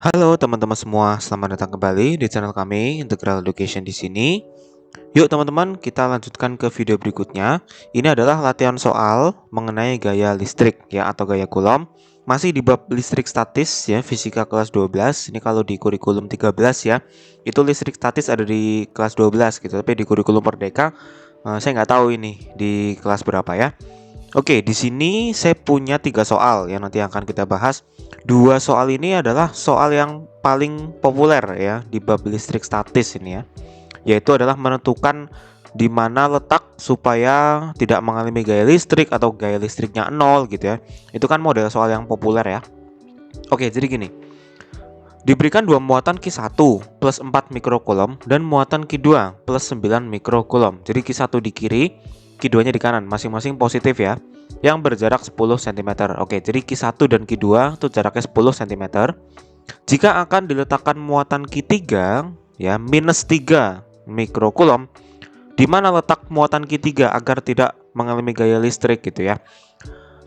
Halo teman-teman semua, selamat datang kembali di channel kami Integral Education di sini. Yuk teman-teman, kita lanjutkan ke video berikutnya. Ini adalah latihan soal mengenai gaya listrik ya atau gaya Coulomb. Masih di bab listrik statis ya, fisika kelas 12. Ini kalau di kurikulum 13 ya. Itu listrik statis ada di kelas 12 gitu, tapi di kurikulum Merdeka saya nggak tahu ini di kelas berapa ya. Oke, di sini saya punya 3 soal yang nanti akan kita bahas. 2 soal ini adalah soal yang paling populer ya di bab listrik statis ini ya, yaitu adalah menentukan di mana letak supaya tidak mengalami gaya listrik atau gaya listriknya nol gitu ya. Itu kan model soal yang populer ya. Oke, jadi gini. Diberikan dua muatan Q1 plus 4 mikrocoulomb dan muatan Q2 plus 9 mikrocoulomb. Jadi Q1 di kiri, Q2-nya di kanan, masing-masing positif ya. Yang berjarak 10 cm. Oke, jadi Q1 dan Q2 itu jaraknya 10 cm. Jika akan diletakkan muatan Q3 ya minus 3 mikrocoulomb, di mana letak muatan Q3 agar tidak mengalami gaya listrik gitu ya.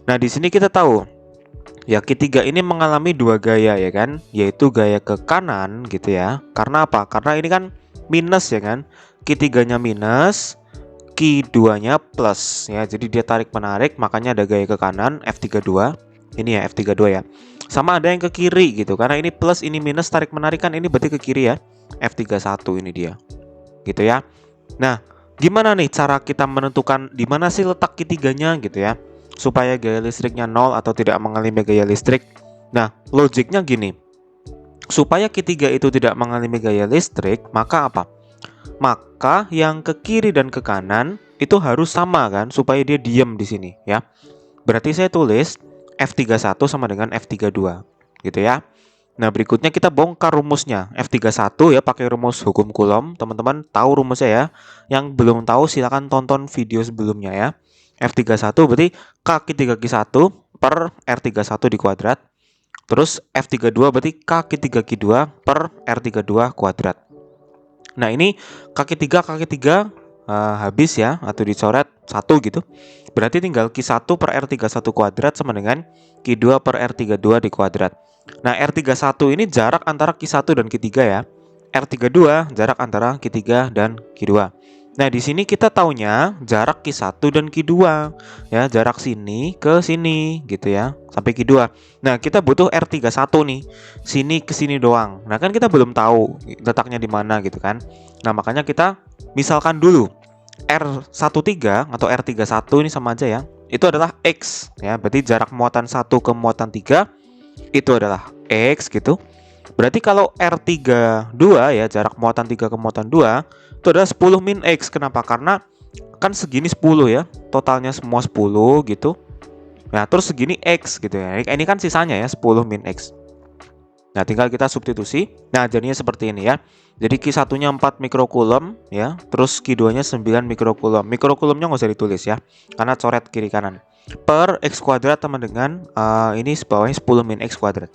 Nah, di sini kita tahu ya, Q3 ini mengalami dua gaya ya kan, yaitu gaya ke kanan gitu ya. Karena apa? Karena ini kan minus ya kan. Q3-nya minus, Q2-nya plus ya. Jadi dia tarik menarik, makanya ada gaya ke kanan F32. Ini ya F32 ya. Sama ada yang ke kiri gitu. Karena ini plus, ini minus, tarik menarik kan ini berarti ke kiri ya. F31 ini dia. Gitu ya. Nah, gimana nih cara kita menentukan di mana sih letak Q3-nya gitu ya, supaya gaya listriknya nol atau tidak mengalami gaya listrik. Nah, logiknya gini. Supaya Q3 itu tidak mengalami gaya listrik, maka apa? Maka yang ke kiri dan ke kanan itu harus sama kan, supaya dia diam di sini ya. Berarti saya tulis F31 sama dengan F32 gitu ya. Nah, berikutnya kita bongkar rumusnya. F31 ya pakai rumus hukum Coulomb. Teman-teman tahu rumusnya ya. Yang belum tahu silakan tonton video sebelumnya ya. F31 berarti K3Q1 per R31 di kuadrat. Terus F32 berarti K3Q2 per R32 kuadrat. Nah, ini kaki 3 habis ya atau dicoret 1 gitu. Berarti tinggal Q1 per R31 kuadrat sama dengan Q2 per R32 di kuadrat. Nah, R31 ini jarak antara Q1 dan Q3 ya. R32 jarak antara Q3 dan Q2. Nah, di sini kita taunya jarak Q1 dan Q2 ya, jarak sini ke sini gitu ya, sampai Q2. Nah, kita butuh R31 nih. Sini ke sini doang. Nah, kan kita belum tahu letaknya di mana gitu kan. Nah, makanya kita misalkan dulu R13 atau R31 ini sama aja ya. Itu adalah X ya. Berarti jarak muatan 1 ke muatan 3 itu adalah X gitu. Berarti kalau R32 ya, jarak muatan 3 ke muatan 2 itu adalah 10 min X. Kenapa? Karena kan segini 10 ya. Totalnya semua 10 gitu. Nah, terus segini X gitu ya. Ini kan sisanya ya 10 min X. Nah, tinggal kita substitusi. Nah, jadinya seperti ini ya. Jadi Q1-nya 4 mikrocoulomb ya, terus Q2-nya 9 mikrocoulomb. Mikrocoulomb-nya nggak usah ditulis ya, karena coret kiri kanan. Per X kuadrat sama dengan ini bawahnya 10 min X kuadrat.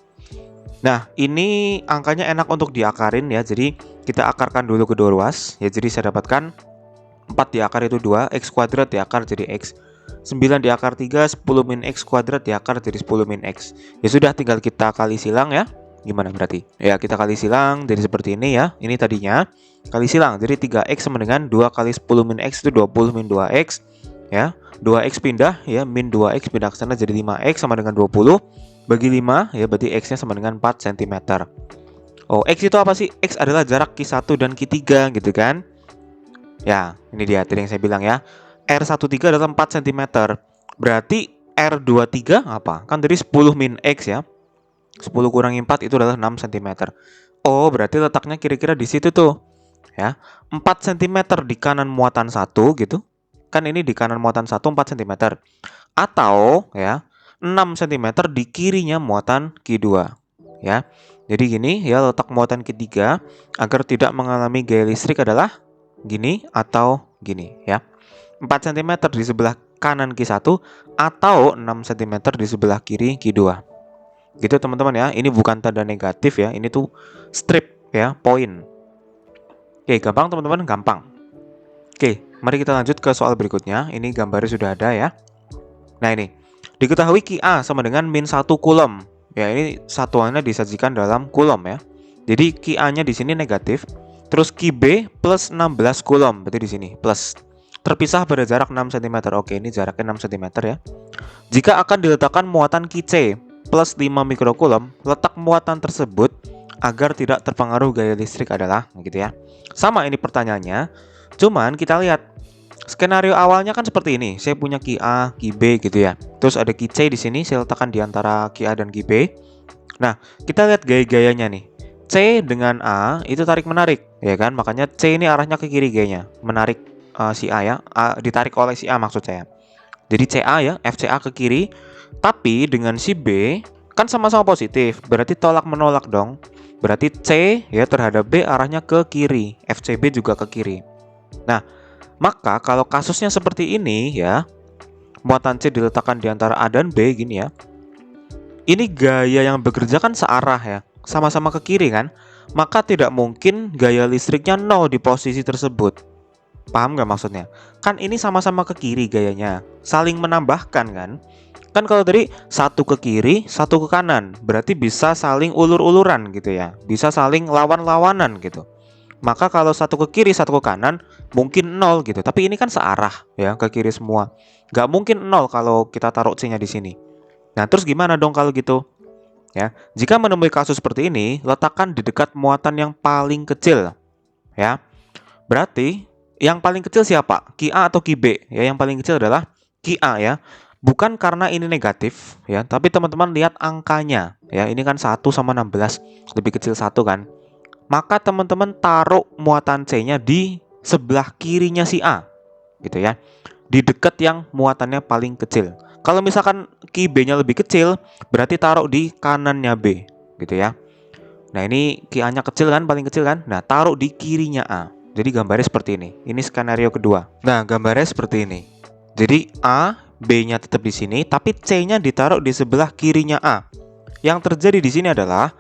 Nah, ini angkanya enak untuk diakarin ya. Jadi kita akarkan dulu kedua ruas ya. Jadi saya dapatkan 4 diakar itu 2, X kuadrat diakar jadi X. 9 diakar 3, 10 min X kuadrat diakar jadi 10 min X. Ya sudah, tinggal kita kali silang ya. Gimana berarti? Ya, kita kali silang jadi seperti ini ya. Ini tadinya kali silang. Jadi 3X sama dengan 2 kali 10 min X itu 20 min 2X ya. 2X pindah ya, min 2X pindah ke sana jadi 5X sama dengan 20. Bagi 5 ya, berarti X-nya sama dengan 4 cm. Oh, X itu apa sih? X adalah jarak Q1 dan Q3 gitu kan. Ya, ini dia tadi yang saya bilang ya. R13 adalah 4 cm. Berarti R23 apa? Kan dari 10 min X ya. 10 kurangi 4 itu adalah 6 cm. Oh, berarti letaknya kira-kira di situ tuh. Ya. 4 cm di kanan muatan 1 gitu. Kan ini di kanan muatan 1 4 cm. Atau ya, 6 cm di kirinya muatan Q2. Ya. Jadi gini ya, letak muatan Q3 agar tidak mengalami gaya listrik adalah gini atau gini ya. 4 cm di sebelah kanan Q1 atau 6 cm di sebelah kiri Q2. Gitu teman-teman ya. Ini bukan tanda negatif ya. Ini tuh strip ya, poin. Oke, gampang teman-teman, gampang. Oke, mari kita lanjut ke soal berikutnya. Ini gambarnya sudah ada ya. Nah, ini. Diketahui Ki A sama dengan min 1 Coulomb Ya, ini satuannya disajikan dalam coulomb ya. Jadi QA-nya di sini negatif, terus QB plus 16 coulomb, berarti di sini plus. Terpisah pada jarak 6 cm. Oke, ini jaraknya 6 cm ya. Jika akan diletakkan muatan QC plus 5 mikrocoulomb, letak muatan tersebut agar tidak terpengaruh gaya listrik adalah gitu ya. Sama ini pertanyaannya. Cuman kita lihat skenario awalnya kan seperti ini. Saya punya QA, QB gitu ya. Terus ada QC di sini, saya letakkan di antara QA dan QB. Nah, kita lihat gaya-gayanya nih. C dengan A itu tarik-menarik, ya kan? Makanya C ini arahnya ke kiri gayanya, menarik si A ya, ditarik oleh si A maksud saya. Jadi CA ya, FCA ke kiri. Tapi dengan si B kan sama-sama positif, berarti tolak menolak dong. Berarti C ya terhadap B arahnya ke kiri, FCB juga ke kiri. Nah, maka kalau kasusnya seperti ini ya, muatan C diletakkan di antara A dan B gini ya. Ini gaya yang bekerja kan searah ya, sama-sama ke kiri kan? Maka tidak mungkin gaya listriknya 0 di posisi tersebut. Paham nggak maksudnya? Kan ini sama-sama ke kiri gayanya, saling menambahkan kan? Kan kalau tadi satu ke kiri, satu ke kanan, berarti bisa saling ulur-uluran gitu ya, bisa saling lawan-lawanan gitu. Maka kalau satu ke kiri, satu ke kanan, mungkin 0 gitu. Tapi ini kan searah ya, ke kiri semua. Nggak mungkin 0 kalau kita taruh C-nya di sini. Nah, terus gimana dong kalau gitu? Ya, jika menemui kasus seperti ini, letakkan di dekat muatan yang paling kecil. Ya, berarti yang paling kecil siapa? QA atau QB? Ya, yang paling kecil adalah QA ya. Bukan karena ini negatif ya, tapi teman-teman lihat angkanya. Ya, ini kan 1 sama 16, lebih kecil 1 kan. Maka teman-teman taruh muatan C-nya di sebelah kirinya si A. Gitu ya. Di dekat yang muatannya paling kecil. Kalau misalkan QB-nya lebih kecil, berarti taruh di kanannya B, gitu ya. Nah, ini QA-nya kecil kan, paling kecil kan? Nah, taruh di kirinya A. Jadi gambarnya seperti ini. Ini skenario kedua. Nah, gambarnya seperti ini. Jadi A, B-nya tetap di sini, tapi C-nya ditaruh di sebelah kirinya A. Yang terjadi di sini adalah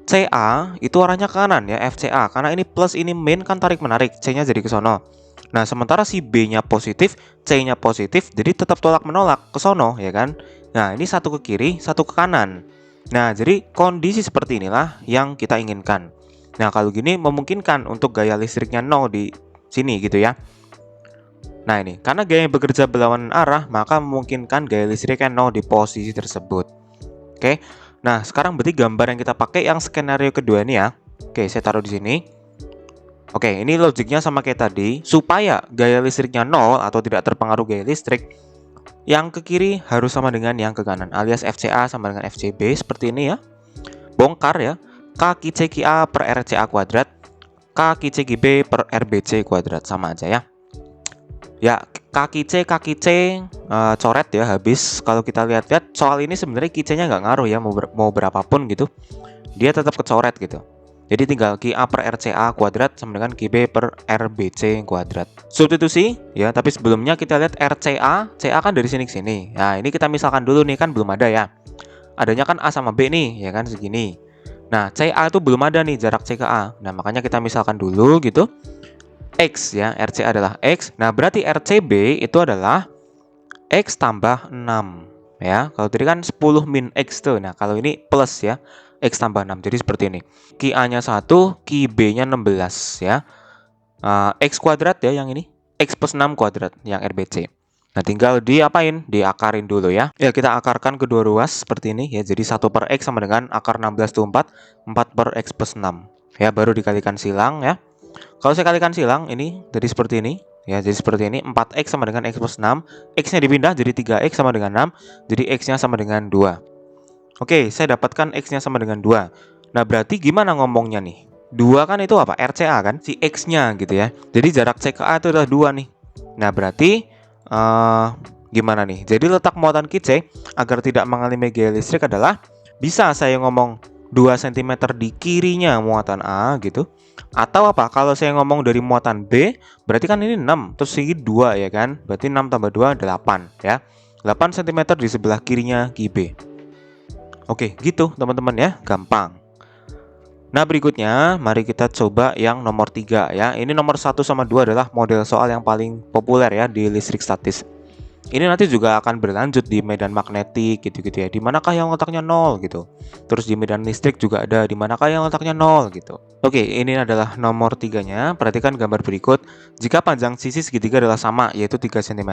CA itu arahnya ke kanan ya, FCA. Karena ini plus ini min kan tarik menarik, C-nya jadi ke sono. Nah, sementara si B-nya positif, C-nya positif, jadi tetap tolak menolak ke sono ya kan. Nah, ini satu ke kiri, satu ke kanan. Nah, jadi kondisi seperti inilah yang kita inginkan. Nah, kalau gini memungkinkan untuk gaya listriknya 0 di sini gitu ya. Nah, ini karena gaya yang bekerja berlawanan arah, maka memungkinkan gaya listriknya 0 di posisi tersebut. Oke. Nah, sekarang berarti gambar yang kita pakai yang skenario kedua ini ya. Oke, saya taruh di sini. Oke, ini logiknya sama kayak tadi. Supaya gaya listriknya 0 atau tidak terpengaruh gaya listrik, yang ke kiri harus sama dengan yang ke kanan, alias FCA sama dengan FCB seperti ini ya. Bongkar ya. K QC QA per RCA kuadrat, K QC QB per RBC kuadrat, sama aja ya. Ya, K QC coret ya habis. Kalau kita lihat-lihat soal ini sebenarnya QC-nya nggak ngaruh ya, mau berapapun gitu. Dia tetap kecoret gitu. Jadi tinggal QA per RCA kuadrat sama dengan QB per RBC kuadrat. Substitusi ya, tapi sebelumnya kita lihat RCA, CA kan dari sini ke sini. Nah, ini kita misalkan dulu nih, kan belum ada ya. Adanya kan A sama B nih, ya kan segini. Nah, CA itu belum ada nih jarak C ke A. Nah, makanya kita misalkan dulu gitu. X ya, RCA adalah X. Nah, berarti RCB itu adalah X tambah 6 ya. Kalau tadi kan 10 min X tuh. Nah, kalau ini plus ya. X tambah 6, jadi seperti ini. QA-nya 1, QB-nya 16 ya. X kuadrat ya yang ini. X plus 6 kuadrat yang RBC. Nah, tinggal diapain? Diakarin dulu ya. Ya, kita akarkan kedua ruas seperti ini ya. Jadi 1 per X sama dengan akar 16 itu 4. 4 per X plus 6. Ya, baru dikalikan silang ya. Kalau saya kalikan silang, ini jadi seperti ini. Ya, jadi seperti ini. 4X sama dengan X plus 6. X-nya dipindah jadi 3X sama dengan 6. Jadi X-nya sama dengan 2. Oke, saya dapatkan X-nya sama dengan 2. Nah, berarti gimana ngomongnya nih? 2 kan itu apa? RCA kan? Si X-nya gitu ya. Jadi jarak C ke A itu adalah 2 nih. Nah, berarti gimana nih? Jadi letak muatan QC agar tidak mengalami gaya listrik adalah, bisa saya ngomong 2 cm di kirinya muatan A gitu. Atau apa? Kalau saya ngomong dari muatan B, berarti kan ini 6. Terus ini 2 ya kan? Berarti 6 tambah 2, 8 ya. 8 cm di sebelah kirinya QB. Oke, gitu teman-teman ya, gampang. Nah, berikutnya mari kita coba yang nomor 3 ya. Ini nomor 1 sama 2 adalah model soal yang paling populer ya di listrik statis. Ini nanti juga akan berlanjut di medan magnetik gitu-gitu ya. Di manakah yang letaknya 0 gitu. Terus di medan listrik juga ada di manakah yang letaknya 0 gitu. Oke, ini adalah nomor 3-nya. Perhatikan gambar berikut. Jika panjang sisi segitiga adalah sama, yaitu 3 cm,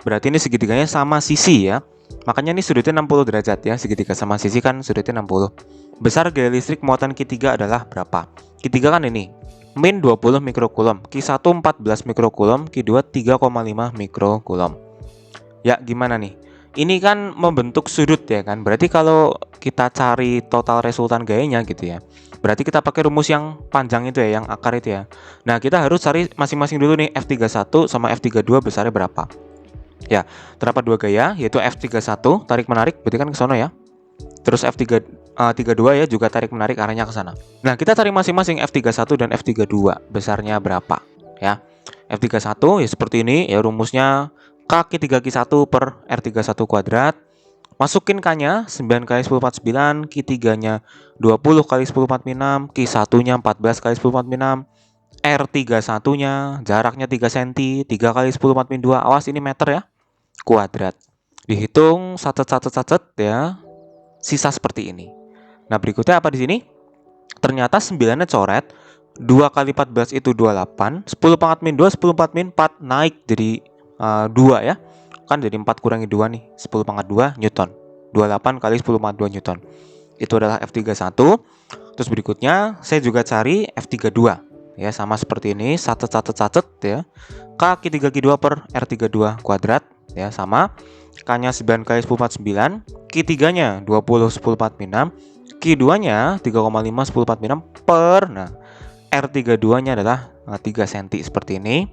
berarti ini segitiganya sama sisi ya. Makanya ini sudutnya 60 derajat ya. Segitiga sama sisi kan sudutnya 60. Besar gaya listrik muatan Q3 adalah berapa? Q3 kan ini. Min 20 mikrokulom, Q1 14 mikrokulom, Q2 3,5 mikrokulom. Ya, gimana nih? Ini kan membentuk sudut ya kan. Berarti kalau kita cari total resultan gayanya gitu ya. Berarti kita pakai rumus yang panjang itu ya, yang akar itu ya. Nah, kita harus cari masing-masing dulu nih F31 sama F32 besarnya berapa. Ya, terdapat dua gaya yaitu F31 tarik menarik, berarti kan ke sono ya. Terus F32 ya juga tarik menarik arahnya ke sana. Nah, kita cari masing-masing F31 dan F32 besarnya berapa ya. F31 ya seperti ini ya rumusnya K 3Q1 per R31 kuadrat. Masukin K-nya 9 kali 10 49, Q3-nya 20 kali 10 46, Q1-nya 14 kali 10 46, R31-nya jaraknya 3 cm, 3 kali 10 42. Awas ini meter ya, kuadrat. Dihitung sacet ya. Sisa seperti ini. Nah, berikutnya apa di sini? Ternyata 9-nya coret. 2 kali 14 itu 28, 10 pangkat min 2, 10 pangkat min 4 naik jadi 2 ya. Kan jadi 4 kurangi 2 nih, 10 pangkat 2 Newton. 28 kali 10 pangkat 2 Newton. Itu adalah F31. Terus berikutnya saya juga cari F32. Ya, sama seperti ini, sacet ya. K Q3Q2 per R32 kuadrat ya, sama. K-nya 9 kali 10 49, Q3-nya 20 10 46, Q2-nya 3,5 10 46 per. Nah, R32-nya adalah 3 cm seperti ini.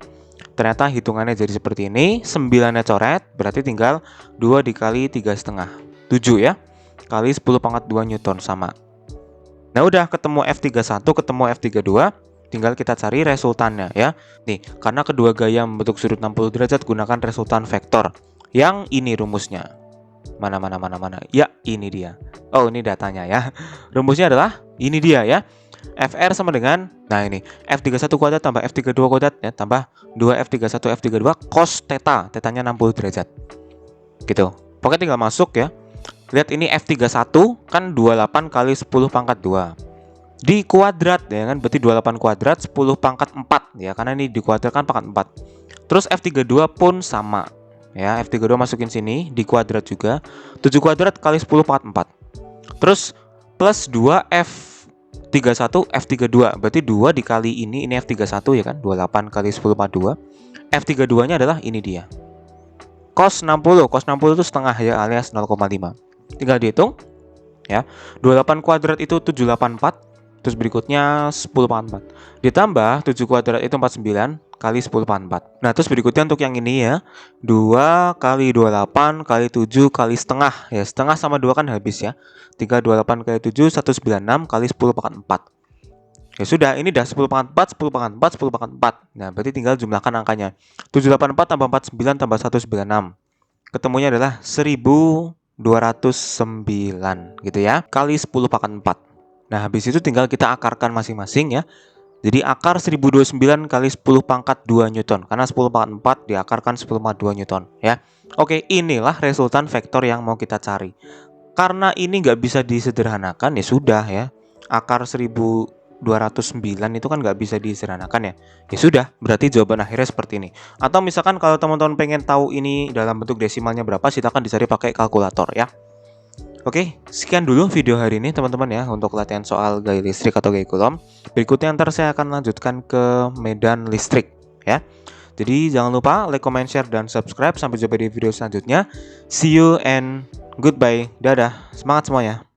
Ternyata hitungannya jadi seperti ini. 9-nya coret, berarti tinggal 2 dikali 3,5, 7 ya. Kali 10 pangkat 2 Newton sama. Nah, udah ketemu F31, ketemu F32, tinggal kita cari resultannya ya. Nih, karena kedua gaya membentuk sudut 60 derajat, gunakan resultan vektor. Yang ini rumusnya. Mana. Ya, ini dia. Oh, ini datanya ya. Rumusnya adalah ini dia ya. FR sama dengan, nah ini, F31 kuadrat tambah F32 kuadrat ya, tambah 2F31 F32 cos theta. Tetanya 60 derajat. Gitu. Pokoknya tinggal masuk ya. Lihat ini F31 kan 28 kali 10 pangkat 2. Di kuadrat ya kan, berarti 28 kuadrat 10 pangkat 4 ya, karena ini dikuadratkan pangkat 4. Terus F32 pun sama. Ya, F32 masukin sini, di kuadrat juga. 7 kuadrat kali 10 pangkat 4. Terus plus 2 F31 F32. Berarti 2 dikali ini F31 ya kan, 28 kali 10 pangkat 2. F32-nya adalah ini dia. Cos 60 itu setengah ya, alias 0,5. Tinggal dihitung ya. 28 kuadrat itu 784. Terus berikutnya 10 pangkat 4. Ditambah 7 kuadrat itu 49 kali 10 pangkat 4. Nah, terus berikutnya untuk yang ini ya. 2 kali 28 kali 7 kali setengah. Ya, setengah sama 2 kan habis ya. 328 kali 7 196 kali 10 pangkat 4. Ya sudah, ini dah 10 pangkat 4, 10 pangkat 4, 10 pangkat 4. Nah, berarti tinggal jumlahkan angkanya. 784 tambah 49 tambah 196. Ketemunya adalah 1209 gitu ya. Kali 10 pangkat 4. Nah, habis itu tinggal kita akarkan masing-masing ya. Jadi akar 1029 kali 10 pangkat 2 Newton. Karena 10 pangkat 4 diakarkan 10 pangkat 2 Newton ya. Oke, inilah resultan vektor yang mau kita cari. Karena ini nggak bisa disederhanakan ya sudah ya. Akar 1209 itu kan nggak bisa disederhanakan ya. Ya sudah, berarti jawaban akhirnya seperti ini. Atau misalkan kalau teman-teman pengen tahu ini dalam bentuk desimalnya berapa, silakan dicari pakai kalkulator ya. Oke, sekian dulu video hari ini teman-teman ya untuk latihan soal gaya listrik atau gaya coulomb. Berikutnya ntar saya akan lanjutkan ke medan listrik ya. Jadi jangan lupa like, comment, share, dan subscribe. Sampai jumpa di video selanjutnya. See you and goodbye. Dadah. Semangat semuanya.